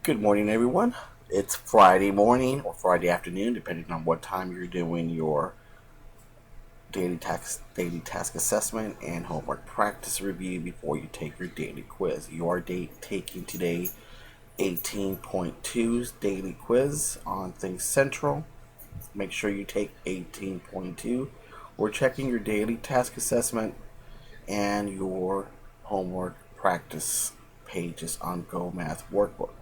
Good morning, everyone. It's Friday morning or Friday afternoon, depending on what time you're doing your daily task assessment and homework practice review before you take your daily quiz. You are taking today 18.2's daily quiz on Things Central. Make sure you take 18.2. We're checking your daily task assessment and your homework practice pages on Go Math Workbook.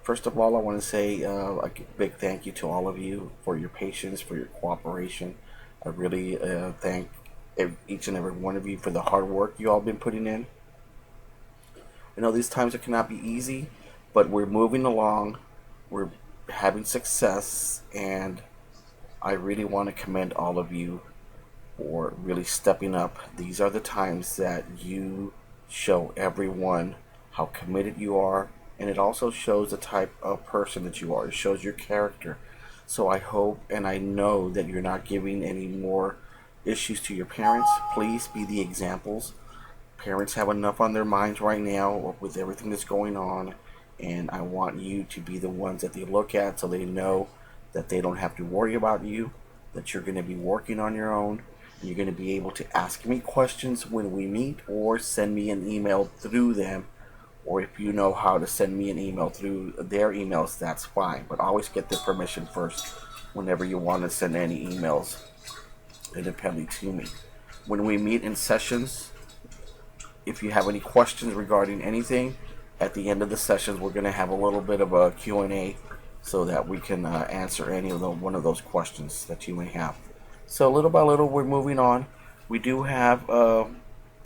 First of all, I want to say a big thank you to all of you for your patience, for your cooperation. I really thank each and every one of you for the hard work you all been putting in. I know these times it cannot be easy, but we're moving along. We're having success, and I really want to commend all of you for really stepping up. These are the times that you show everyone how committed you are, and it also shows the type of person that you are. It shows your character. So I hope and I know that you're not giving any more issues to your parents. Please be the examples. Parents have enough on their minds right now with everything that's going on, and I want you to be the ones that they look at so they know that they don't have to worry about you, that you're going to be working on your own. You're going to be able to ask me questions when we meet or send me an email through them. Or if you know how to send me an email through their emails, that's fine. But always get their permission first whenever you want to send any emails independently to me. When we meet in sessions, if you have any questions regarding anything, at the end of the sessions, we're going to have a little bit of a Q&A so that we can answer any of one of those questions that you may have. So little by little, we're moving on. We do have,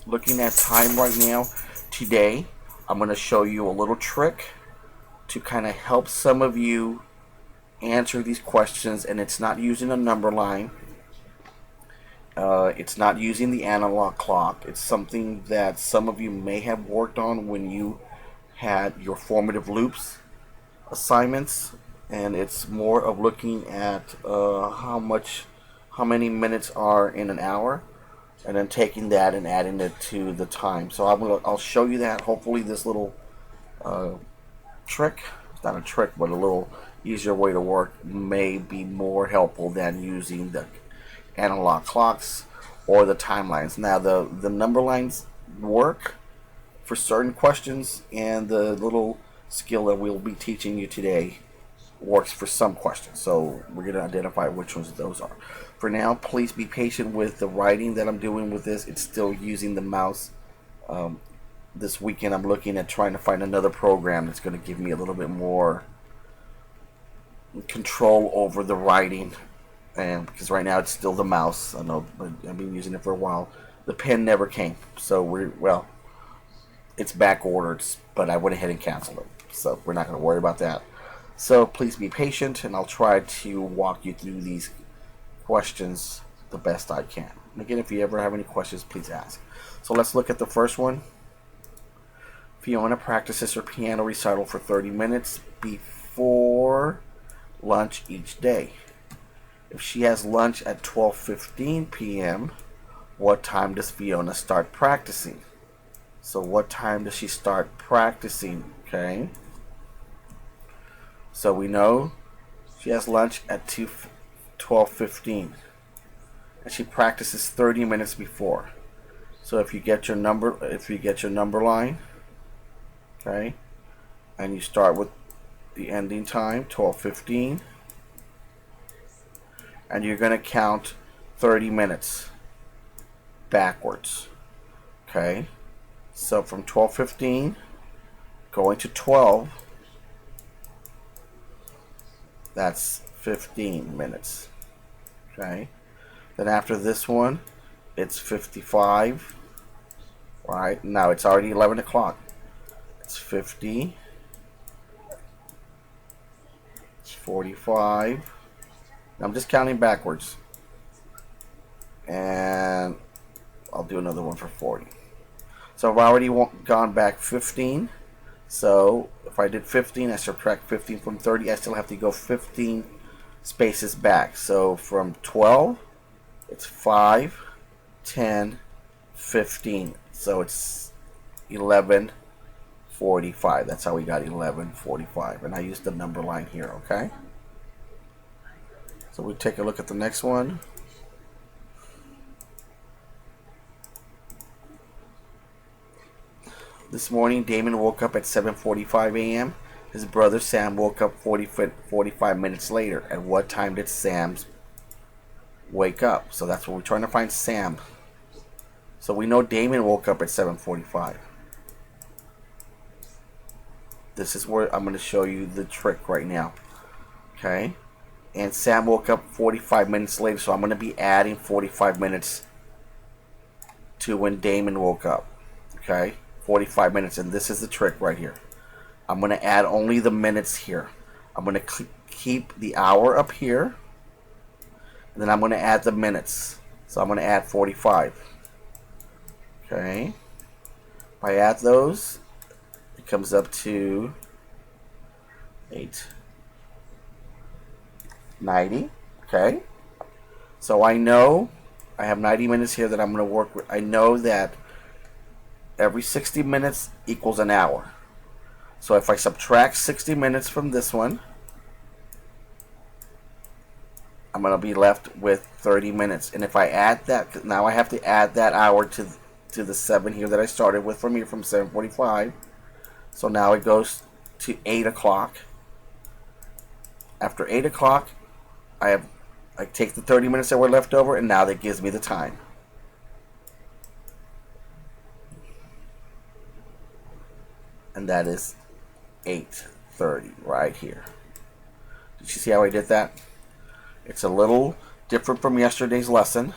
looking at time right now, today, I'm going to show you a little trick to kind of help some of you answer these questions, and it's not using a number line. It's not using the analog clock. It's something that some of you may have worked on when you had your formative loops assignments, and it's more of looking at how many minutes are in an hour, and then taking that and adding it to the time. So I'll show you that. Hopefully this little trick, it's not a trick, but a little easier way to work may be more helpful than using the analog clocks or the timelines. Now the number lines work for certain questions, and the little skill that we'll be teaching you today works for some questions. So we're going to identify which ones those are. For now, please be patient with the writing that I'm doing with this. It's still using the mouse. This weekend I'm looking at trying to find another program that's going to give me a little bit more control over the writing, and because right now it's still the mouse. I know, but I've been using it for a while. The pen never came, so it's back ordered, but I went ahead and canceled it, so we're not going to worry about that. So please be patient, and I'll try to walk you through these questions the best I can. And again, if you ever have any questions, please ask. So let's look at the first one. Fiona practices her piano recital for 30 minutes before lunch each day. If she has lunch at 12:15 p.m., what time does Fiona start practicing? So what time does she start practicing? Okay. So we know she has lunch at 12:15, and she practices 30 minutes before. So if you get your number line, okay, and you start with the ending time 12:15, and you're going to count 30 minutes backwards. Okay, so from 12:15 going to 12, that's 15 minutes. Okay, then after this one, it's 55. Right now it's already 11 o'clock. It's 50. It's 45. I'm just counting backwards, and I'll do another one for 40. So I've already gone back 15. So if I did 15, I subtract 15 from 30, I still have to go 15 spaces back. So from 12, it's 5, 10, 15. So it's 11, 45. That's how we got 11:45. And I used the number line here, okay? So we take a look at the next one. This morning, Damon woke up at 7:45 a.m. His brother Sam woke up 45 minutes later. At what time did Sam wake up? So that's what we're trying to find, Sam. So we know Damon woke up at 7:45. This is where I'm going to show you the trick right now. Okay? And Sam woke up 45 minutes later, so I'm going to be adding 45 minutes to when Damon woke up. Okay? 45 minutes, and this is the trick right here. I'm going to add only the minutes here. I'm going to keep the hour up here, and then I'm going to add the minutes. So I'm going to add 45. Okay? If I add those, it comes up to 90. Okay? So I know I have 90 minutes here that I'm going to work with. I know that every 60 minutes equals an hour. So if I subtract 60 minutes from this one, I'm going to be left with 30 minutes. And if I add that, now I have to add that hour to the 7 here that I started with from here, from 7:45. So now it goes to 8 o'clock. After 8 o'clock, I take the 30 minutes that were left over, and now that gives me the time. And that is 8:30 right here. Did you see how I did that? It's a little different from yesterday's lesson,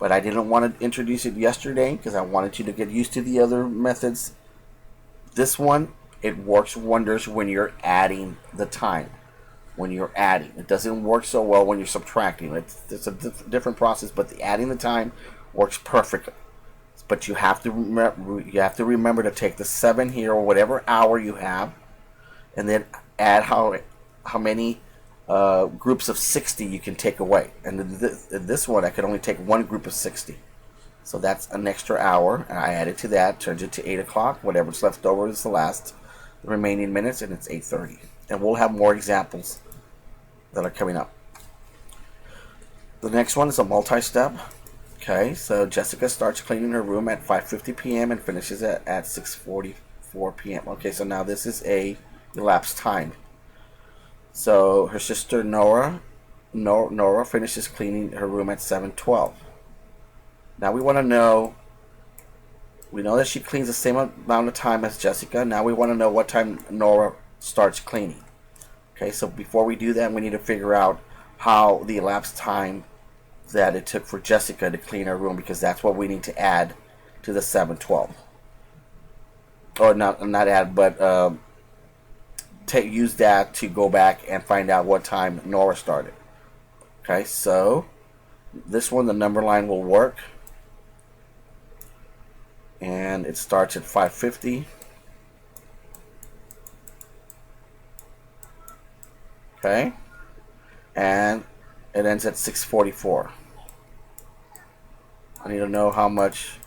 but I didn't want to introduce it yesterday because I wanted you to get used to the other methods. This one, it works wonders when you're adding the time. When you're adding, it doesn't work so well when you're subtracting. It's a different process, but the adding the time works perfectly. But you have to remember to take the 7 here, or whatever hour you have, and then add how many groups of 60 you can take away. And in this one, I could only take one group of 60. So that's an extra hour, and I added to that, turns it to 8 o'clock. Whatever's left over is the remaining minutes, and it's 8:30. And we'll have more examples that are coming up. The next one is a multi-step. Okay, so Jessica starts cleaning her room at 5:50 p.m. and finishes at 6:44 p.m. Okay, so now this is a elapsed time. So her sister Nora finishes cleaning her room at 7:12. Now we want to know, we know that she cleans the same amount of time as Jessica. Now we want to know what time Nora starts cleaning. Okay, so before we do that, we need to figure out how the elapsed time that it took for Jessica to clean her room, because that's what we need to add to the 7:12. Or not add, but use that to go back and find out what time Nora started. Okay, so this one, the number line will work, and it starts at 5:50. Okay, and it ends at 6:44. I need to know how much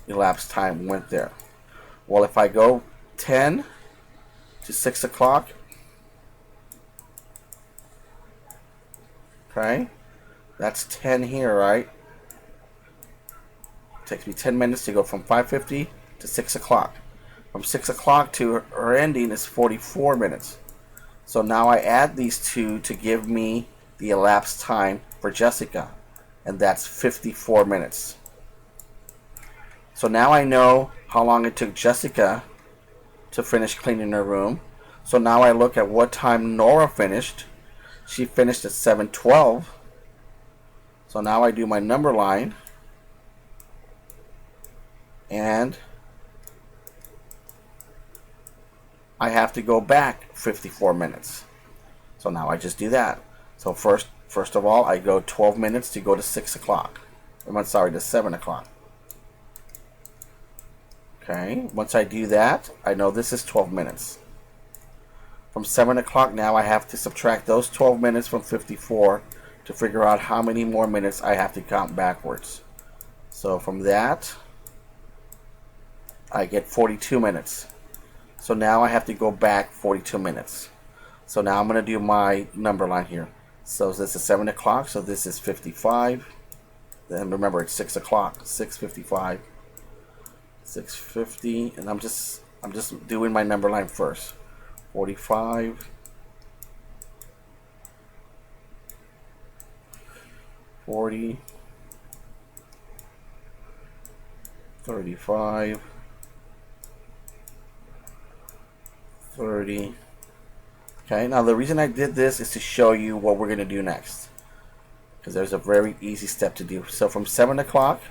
elapsed time went there. Well, if I go 10 to 6 o'clock, okay, that's 10 here, right? It takes me 10 minutes to go from 5:50 to 6 o'clock. From 6 o'clock to her ending is 44 minutes. So now I add these two to give me the elapsed time for Jessica, and that's 54 minutes. So now I know how long it took Jessica to finish cleaning her room. So now I look at what time Nora finished. She finished at 7:12. So now I do my number line, and I have to go back 54 minutes. So now I just do that. So first of all, I go 12 minutes to go to 6 o'clock. I'm sorry, to 7 o'clock. Okay, once I do that, I know this is 12 minutes. From 7 o'clock now, I have to subtract those 12 minutes from 54 to figure out how many more minutes I have to count backwards. So from that, I get 42 minutes. So now I have to go back 42 minutes. So now I'm going to do my number line here. So this is 7 o'clock, so this is 55. Then remember, it's 6 o'clock, 6:55, 6:50, and I'm just doing my number line first. 45, 40, 35, 30. Okay, now the reason I did this is to show you what we're going to do next, because there's a very easy step to do. So from 7 o'clock,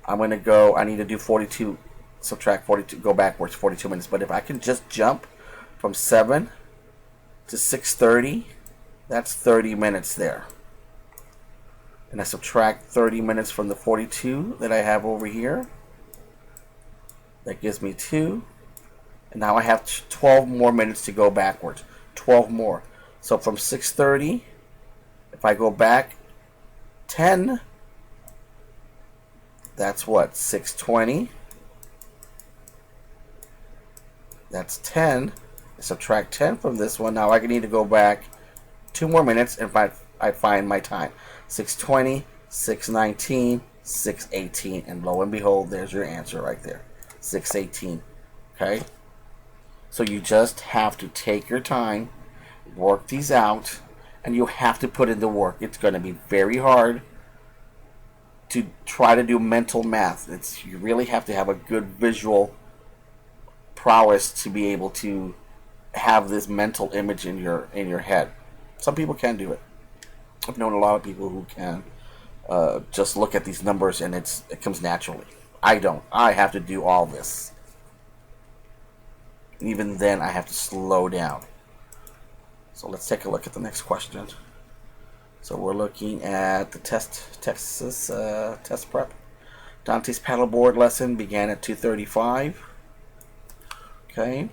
I'm going to go, I need to do 42, subtract 42, go backwards 42 minutes. But if I can just jump from 7 to 6:30, that's 30 minutes there. And I subtract 30 minutes from the 42 that I have over here. That gives me 2. And now I have 12 more minutes to go backwards. 12 more. So from 6:30, if I go back 10, that's what? 6:20. That's 10. I subtract 10 from this one. Now I need to go back 2 more minutes and I find my time. 6:20, 6:19, 6:18. And lo and behold, there's your answer right there. 6:18. Okay? So you just have to take your time, work these out, and you have to put in the work. It's going to be very hard to try to do mental math. You really have to have a good visual prowess to be able to have this mental image in your head. Some people can do it. I've known a lot of people who can just look at these numbers and it comes naturally. I don't. I have to do all this. Even then, I have to slow down. So let's take a look at the next question. So we're looking at the Texas test prep. Dante's paddleboard lesson began at 2:35. Okay.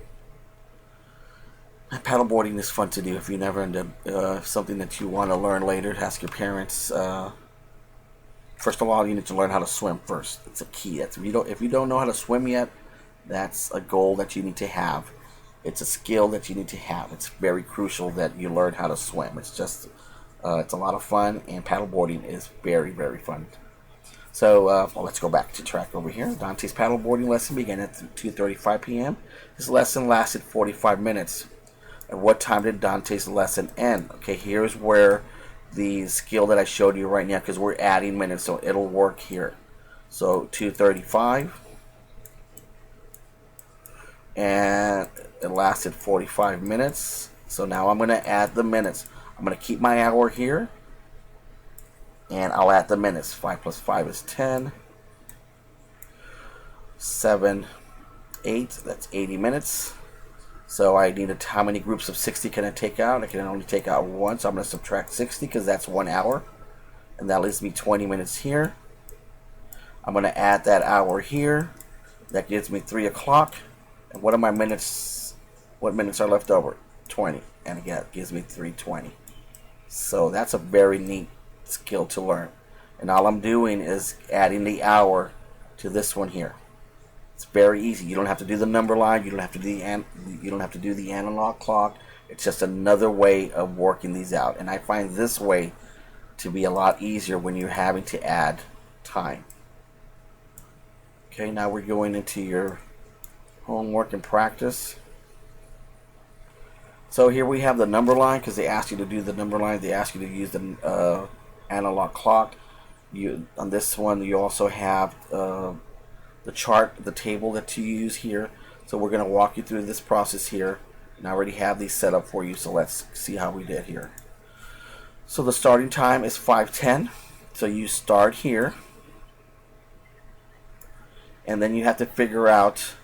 Paddleboarding is fun to do. If you never end up something that you want to learn later, ask your parents. First of all, you need to learn how to swim first. It's a key. If you don't know how to swim yet, that's a goal that you need to have. It's a skill that you need to have. It's very crucial that you learn how to swim. It's just, it's a lot of fun, and paddleboarding is very, very fun. So, well, let's go back to track over here. Dante's paddleboarding lesson began at 2:35 p.m. His lesson lasted 45 minutes. At what time did Dante's lesson end? Okay, here's where the skill that I showed you right now, because we're adding minutes, so it'll work here. So 2:35. And it lasted 45 minutes. So now I'm going to add the minutes. I'm going to keep my hour here, and I'll add the minutes. 5 plus 5 is 10. 7, 8, that's 80 minutes. So I need how many groups of 60 can I take out? I can only take out 1, so I'm going to subtract 60 because that's 1 hour. And that leaves me 20 minutes here. I'm going to add that hour here. That gives me 3 o'clock. And what are my minutes? What minutes are left over? 20. And again, it gives me 3:20. So that's a very neat skill to learn. And all I'm doing is adding the hour to this one here. It's very easy. You don't have to do the number line. You don't have to do the analog clock. It's just another way of working these out. And I find this way to be a lot easier when you're having to add time. Okay, now we're going into your homework and practice. So here we have the number line, because they ask you to do the number line. They ask you to use the analog clock. On this one, you also have the chart, the table that you use here. So we're going to walk you through this process here. And I already have these set up for you, so let's see how we did here. So the starting time is 5:10. So you start here, and then you have to figure out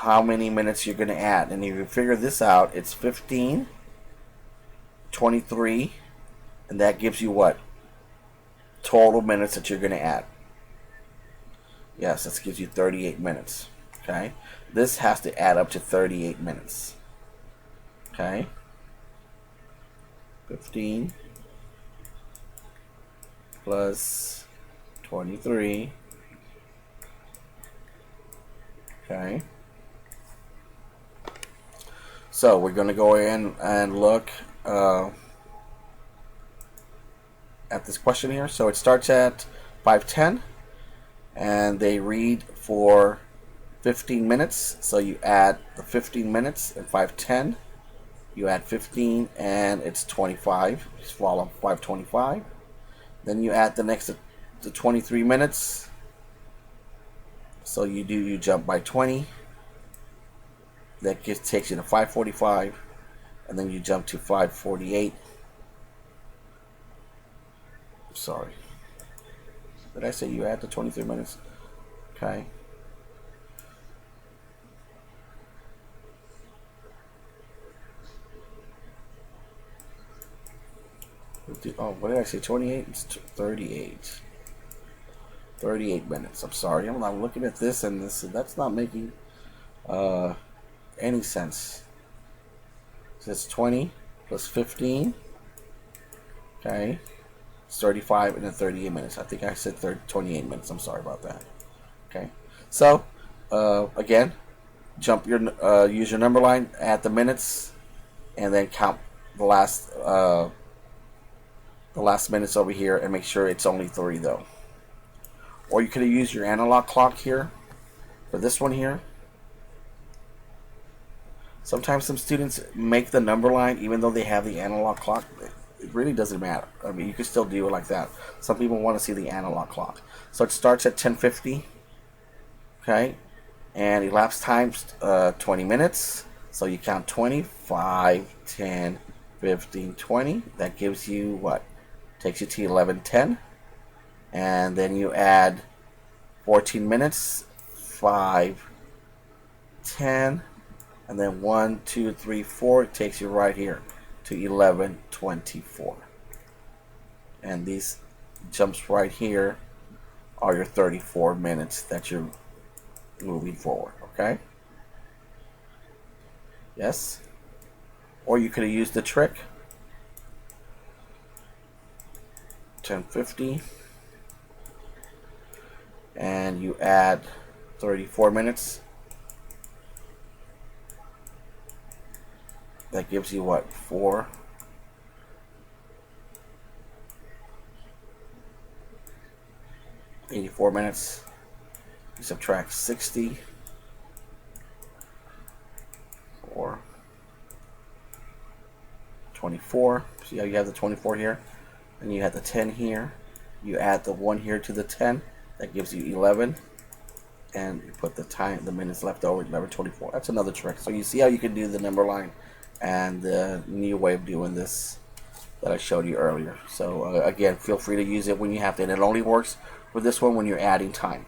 how many minutes you're going to add. And if you figure this out, it's 15, 23, and that gives you what? Total minutes that you're going to add. Yes, this gives you 38 minutes. Okay? This has to add up to 38 minutes. Okay? 15 plus 23 Okay. So we're going to go in and look at this question here. So it starts at 5:10, and they read for 15 minutes. So you add the 15 minutes and 5:10. You add 15, and it's 25. Just follow 5:25. Then you add the next the 23 minutes. So you jump by 20. That takes you to 5:45, and then you jump to 5:48. Sorry, did I say you add the 23 minutes? Okay. Oh, what did I say? 28? It's 38. 38 minutes. I'm sorry. I'm looking at this, and that's not making any sense. So it's 20 plus 15. Okay. It's 35 and then 38 minutes. I think I said 28 minutes. I'm sorry about that. Okay. So, again, use your number line, add the minutes, and then count the last minutes over here, and make sure it's only 3 though. Or you could have used your analog clock here for this one here. Sometimes some students make the number line even though they have the analog clock. It really doesn't matter. I mean, you can still do it like that. Some people want to see the analog clock. So it starts at 10:50. Okay. And elapsed times 20 minutes. So you count 20, 5, 10, 15, 20. That gives you what? Takes you to 11:10. And then you add 14 minutes, 5, 10, and then 1, 2, 3, 4. It takes you right here to 11:24. And these jumps right here are your 34 minutes that you're moving forward. Okay? Yes? Or you could have used the trick. 10:50. And you add 34 minutes. That gives you what? 4. 84 minutes. You subtract 60. 4. 24. See how you have the 24 here? And you have the 10 here. You add the 1 here to the 10. That gives you 11. And you put the minutes left over, 11:24. That's another trick. So you see how you can do the number line and the new way of doing this that I showed you earlier. So again, feel free to use it when you have to. And it only works for this one when you're adding time.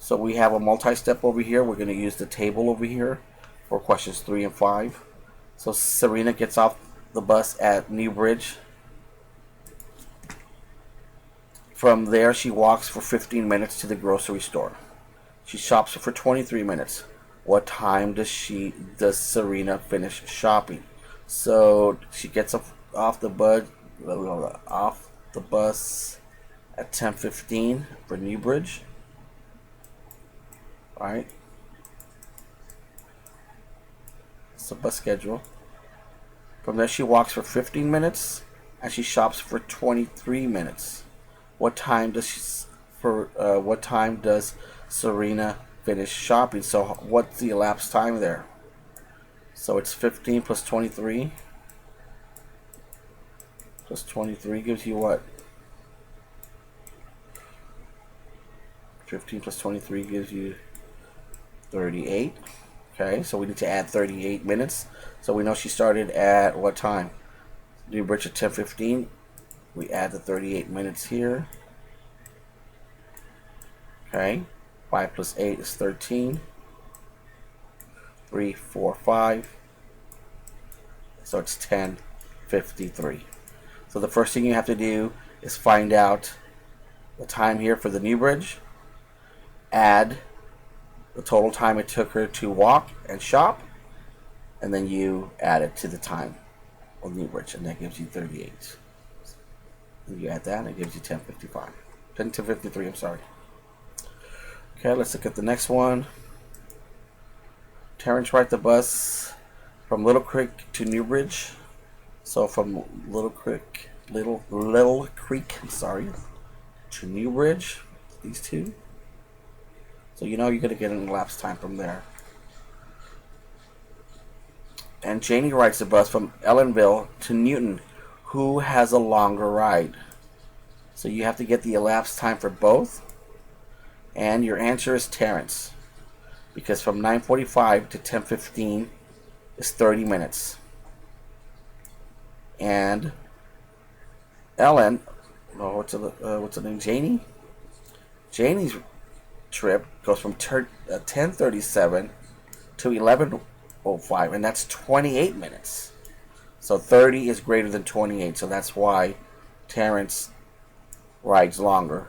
So we have a multi-step over here. We're going to use the table over here for questions 3 and 5. So Serena gets off the bus at New Bridge. From there, she walks for 15 minutes to the grocery store. She shops for 23 minutes. What time does Serena finish shopping? So she gets off the bus at 10:15 for Newbridge. All right. It's the bus schedule. From there, she walks for 15 minutes, and she shops for 23 minutes. What time does Serena finish shopping? So what's the elapsed time there? So it's 15 plus 23. Plus 23 gives you what? 15 plus 23 gives you 38. Okay, so we need to add 38 minutes. So we know she started at what time? New Bridge at 10:15. We add the 38 minutes here. Okay, 5 plus 8 is 13. 3, 4, 5. So it's 10:53. So the first thing you have to do is find out the time here for the New Bridge. Add the total time it took her to walk and shop. And then you add it to the time of New Bridge. And that gives you 38. And you add that and it gives you 10:53, I'm sorry. Okay, let's look at the next one. Terrence rides the bus from Little Creek to Newbridge. So from Little Creek, sorry, to Newbridge, these two. So you know you're gonna get an elapsed time from there. And Janie rides the bus from Ellenville to Newton. Who has a longer ride? So you have to get the elapsed time for both. And your answer is Terrence, because from 9:45 to 10:15 is 30 minutes. And Ellen, what's the name? Janie? Janie's trip goes from 10:37 to 11:05, and that's 28 minutes. So 30 is greater than 28, so that's why Terrence rides longer.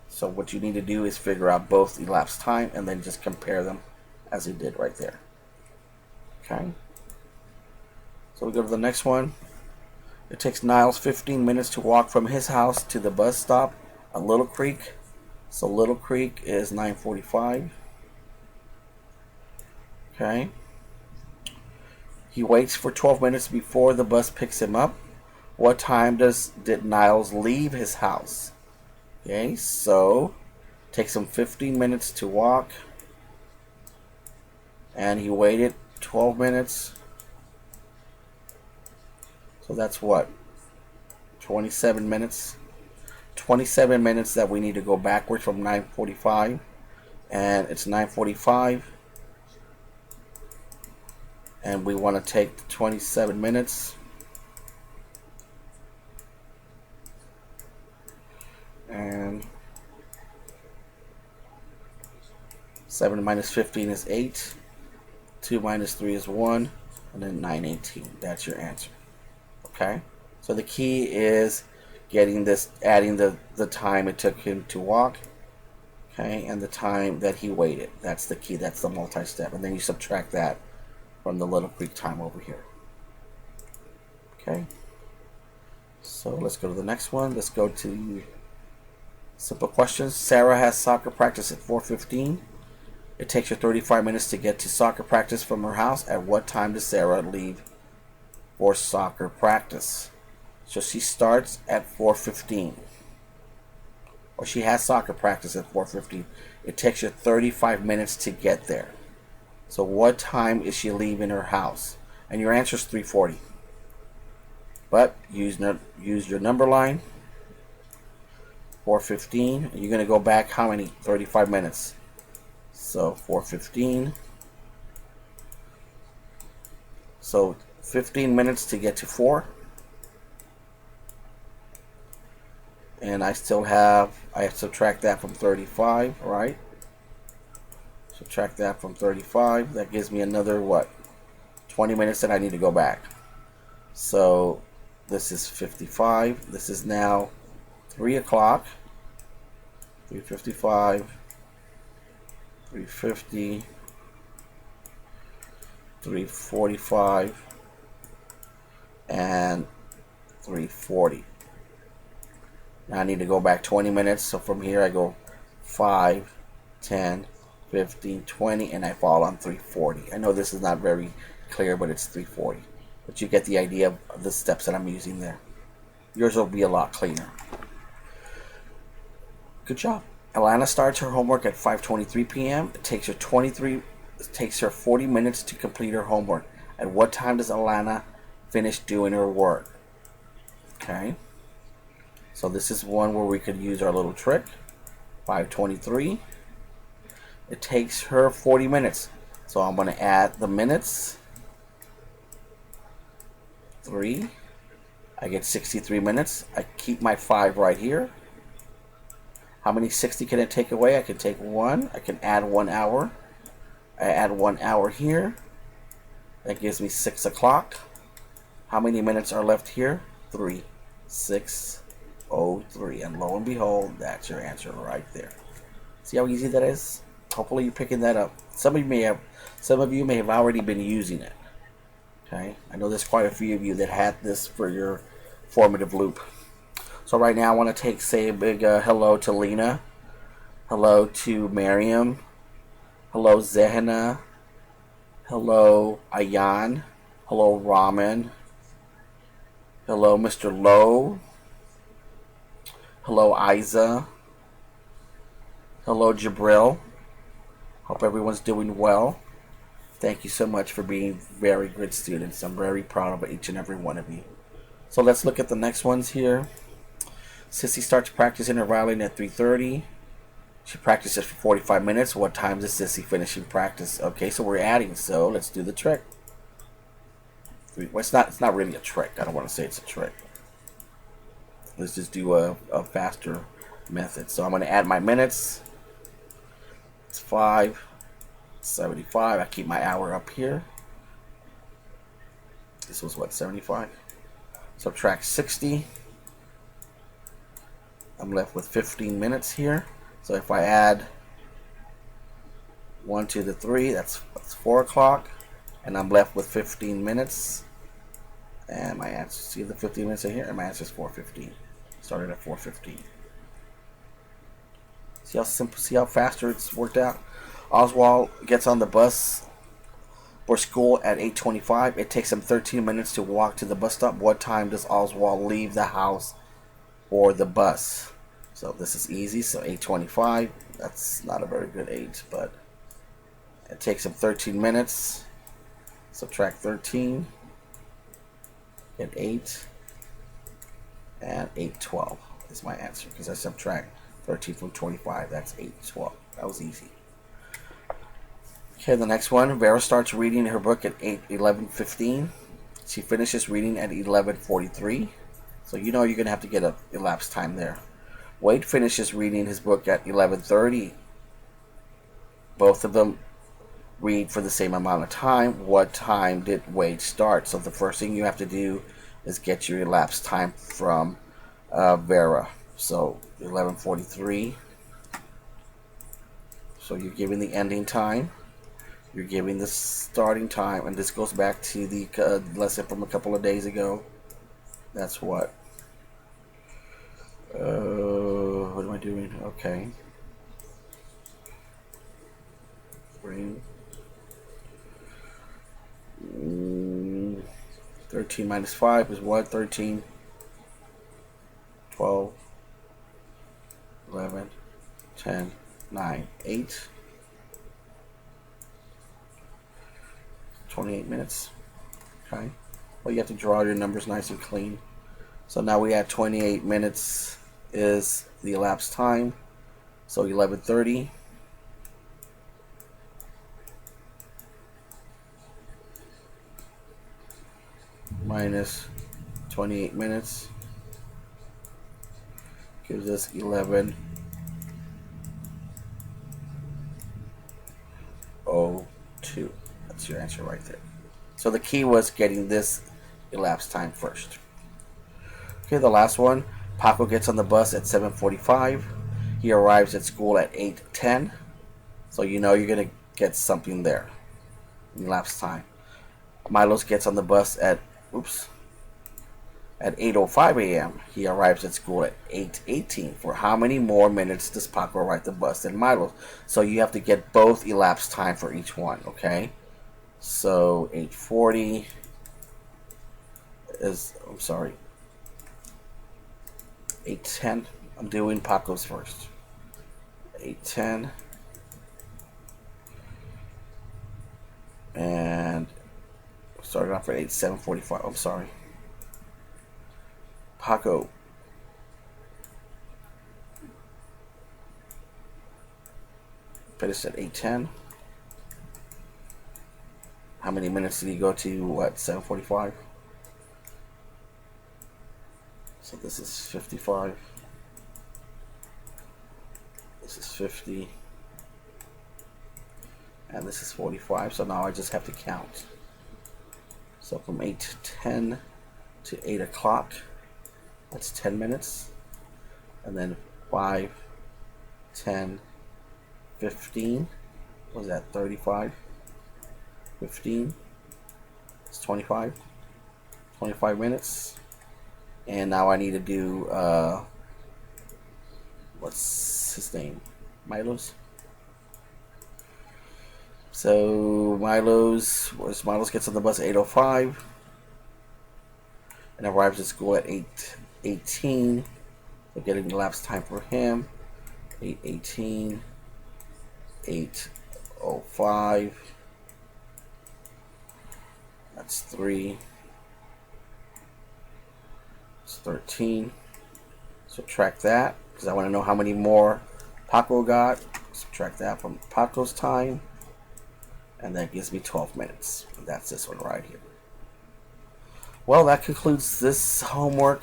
So what you need to do is figure out both elapsed time and then just compare them as he did right there. Okay. So we go to the next one. It takes Niles 15 minutes to walk from his house to the bus stop at Little Creek. So Little Creek is 9:45. Okay. He waits for 12 minutes before the bus picks him up. What time did Niles leave his house? Okay, so it takes him 15 minutes to walk. And he waited 12 minutes. So that's what? 27 minutes. 27 minutes that we need to go backwards from 9:45. And it's 9:45. And we want to take the 27 minutes. And 7 minus 15 is 8. 2 minus 3 is 1. And then 9:18. That's your answer. Okay? So the key is getting this, adding the time it took him to walk. Okay? And the time that he waited. That's the key. That's the multi-step. And then you subtract that from the Little Creek time over here. Okay? So let's go to the next one. Let's go to simple questions. Sarah has soccer practice at 4:15. It takes her 35 minutes to get to soccer practice from her house. At what time does Sarah leave for soccer practice? So she starts at 4:15. Or she has soccer practice at 4:15. It takes her 35 minutes to get there. So what time is she leaving her house? And your answer is 3:40. But use your number line. 4:15. You're going to go back how many? 35 minutes. So 4:15. So 15 minutes to get to 4. And I have to subtract that from 35, right? Subtract that from 35. That gives me another, what? 20 minutes that I need to go back. So this is 55. This is now 3 o'clock. 3:55. 3:50. 3:45. And 3:40. Now I need to go back 20 minutes. So from here I go 5, 10, 15, 20, and I fall on 3:40. I know this is not very clear, but it's 3:40. But you get the idea of the steps that I'm using there. Yours will be a lot cleaner. Good job. Alana starts her homework at 5:23 p.m. It takes her 40 minutes to complete her homework. At what time does Alana finish doing her work? Okay. So this is one where we could use our little trick. 5:23. It takes her 40 minutes. So I'm going to add the minutes. 3. I get 63 minutes. I keep my 5 right here. How many 60 can I take away? I can take 1. I can add 1 hour. I add 1 hour here. That gives me 6 o'clock. How many minutes are left here? 3. 6:03. And lo and behold, that's your answer right there. See how easy that is? Hopefully you're picking that up. Some of you may have already been using it. Okay? I know there's quite a few of you that had this for your formative loop. So right now I want to say a big hello to Lena. Hello to Miriam. Hello Zehana. Hello, Ayan. Hello, Ramen. Hello, Mr. Lowe. Hello, Isa. Hello, Jabril. Hope everyone's doing well. Thank you so much for being very good students. I'm very proud of each and every one of you. So let's look at the next ones here. Sissy starts practicing her violin at 3:30. She practices for 45 minutes. What time is Sissy finishing practice? Okay, so we're adding. So let's do the trick. Well, it's not really a trick. I don't want to say it's a trick. Let's just do a faster method. So I'm going to add my minutes. It's 5:75. I keep my hour up here. This was what, 75? Subtract 60. I'm left with 15 minutes here. So if I add 1 to the 3, that's 4 o'clock. And I'm left with 15 minutes. And my answer, see the 15 minutes in here? And my answer is 4:15. Started at 4:15. See how simple, see how faster it's worked out? Oswald gets on the bus for school at 8:25. It takes him 13 minutes to walk to the bus stop. What time does Oswald leave the house or the bus? So this is easy. So 8:25. That's not a very good age, but it takes him 13 minutes. Subtract 13. Get 8. And 8:12 is my answer because I subtract 13 from 25. That's 8:12. That was easy. Okay, the next one. Vera starts reading her book at 11:15. She finishes reading at 11:43. So you know you're going to have to get a elapsed time there. Wade finishes reading his book at 11:30. Both of them read for the same amount of time. What time did Wade start? So the first thing you have to do is get your elapsed time from Vera. So 11:43. So you're giving the ending time. You're giving the starting time, and this goes back to the lesson from a couple of days ago. That's what. What am I doing? Okay. Green. 13 minus 5 is what? 13, 12, 11, 10, 9, 8. 28 minutes. Okay. Well, you have to draw your numbers nice and clean. So now we had 28 minutes is the elapsed time. So 11:30. Minus 28 minutes gives us 11:02. That's your answer right there. So the key was getting this elapsed time first. Okay, the last one. Paco gets on the bus at 7:45. He arrives at school at 8:10. So you know you're going to get something there. Elapsed time. Milos gets on the bus at 8:05 a.m. He arrives at school at 8:18. For how many more minutes does Paco ride the bus than Milos? So you have to get both elapsed time for each one, okay? So 8:40 is, 8:10. I'm doing Paco's first. 8:10. And starting off at 7:45. I'm sorry. Paco. Finished at 8:10. How many minutes did he go to? What, 7:45? So this is 55. This is 50. And this is 45. So now I just have to count. So from 8:10 to 8 o'clock, that's 10 minutes. And then 5, 10, 15. What was that? 35. 15. It's 25. 25 minutes. And now I need to do, what's his name? Milos? So Milo's gets on the bus at 8:05 and arrives at school at 8:18. So getting elapsed time for him. 8:18, 8:05. That's 3. It's 13. Subtract that because I want to know how many more Paco got. Subtract that from Paco's time, and that gives me 12 minutes. And that's this one right here. Well, that concludes this homework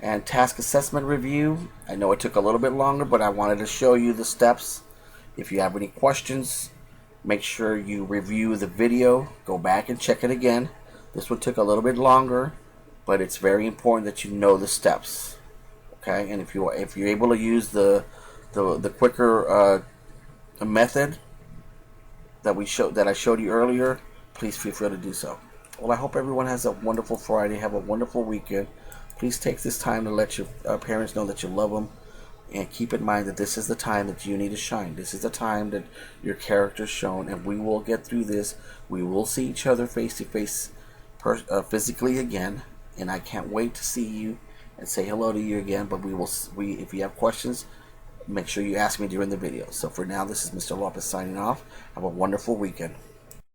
and task assessment review. I know it took a little bit longer, but I wanted to show you the steps. If you have any questions, make sure you review the video. Go back and check it again. This one took a little bit longer, but it's very important that you know the steps. Okay, and if you're able to use the quicker method that I showed you earlier, please feel free to do so. Well, I hope everyone has a wonderful Friday. Have a wonderful weekend. Please take this time to let your parents know that you love them, and keep in mind that this is the time that you need to shine. This is the time that your character's shown, and we will get through this. We will see each other face to face, physically again, and I can't wait to see you and say hello to you again. But if you have questions, make sure you ask me during the video. So for now, this is Mr. Lopez signing off. Have a wonderful weekend.